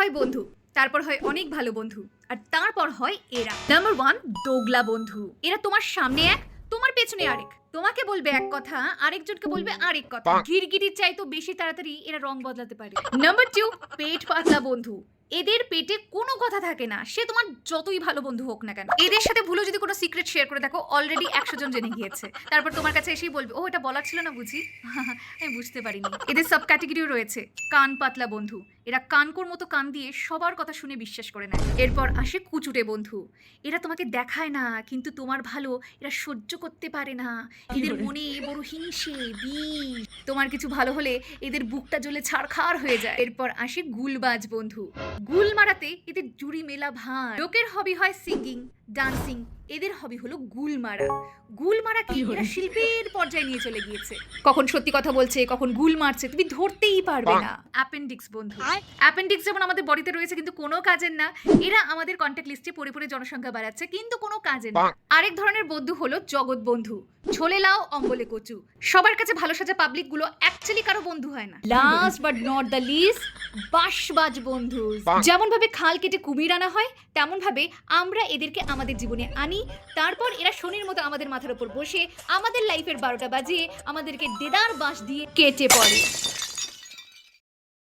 হয় বন্ধু, তারপর হয় অনেক ভালো বন্ধু, আর তারপর হয় এরা। নাম্বার 1, দোগলা বন্ধু। এরা তোমার সামনে এক, তোমার পেছনে আরেক। তোমাকে বলবে এক কথা, আরেকজনকে বলবে আরেক কথা। গিরগিটির চাইতো বেশি তাড়াতাড়ি এরা রং বদলাতে পারে। নাম্বার 2, পেট পাতলা বন্ধু। এদের পেটে কোনো কথা থাকে না, সে তোমার যতই ভালো বন্ধু হোক না কেন। এদের সাথে ভুলো যদি কোনো সিক্রেট শেয়ার করে দেখো, অলরেডি 100 জন জেনে গিয়েছে। তারপর তোমার কাছে এসেই বলবে, ও এটা বলার ছিল না বুঝি, আমি বুঝতে পারিনি। এদের সব ক্যাটাগরিও রয়েছে। কান পাতলা বন্ধু। এরা কানকোর মতো কান দিয়ে সবার কথা শুনে বিশ্বাস করে নেয়। এরপর আসে কুচুটে বন্ধু। এরা তোমাকে দেখায় না, কিন্তু তোমার ভালো এরা সহ্য করতে পারে না। এদের মনে বড় হিংসে, বিষ। তোমার কিছু ভালো হলে এদের বুকটা জ্বলে ছারখার হয়ে যায়। এরপর আসে গুলবাজ বন্ধু। গুল মারাতে এদের জুড়ি মেলা ভার। লোকের হবি হয় সিঙ্গিং, ডান্সিং, এদের হবি হলো গুল মারা। গুল মারা কি এরা শিল্পের পর্যায়ে নিয়ে চলে গিয়েছে। কখন সত্যি কথা বলছে, কখন গুল মারছে, তুমি ধরতেই পারবে না। অ্যাপেন্ডিক্স বন্ধু। অ্যাপেন্ডিক্স যেমন আমাদের বডিতে রয়েছে কিন্তু কোনো কাজের না, এরা আমাদের কন্ট্যাক্ট লিস্টে পড়ে পড়ে জনসংখ্যা বাড়াচ্ছে কিন্তু কোনো কাজের না। আরেক ধরনের বন্ধু হলো জগৎ বন্ধু। ছোলে লাও অম্বলে কচু। সবার কাছে ভালো সাজা পাবলিক গুলো অ্যাকচুয়ালি কারো বন্ধু হয় না। Last but not the least, বাঁশবাজ বন্ধু। যেমন ভাবে খাল কেটে কুমির আনা হয়, তেমন ভাবে আমরা এদেরকে আমাদের জীবনে আনি। তারপর এরা শনির মতো আমাদের মাথার উপর বসে আমাদের লাইফের 12টা বাজিয়ে আমাদেরকে দেদার বাঁশ দিয়ে কেটে পড়ে।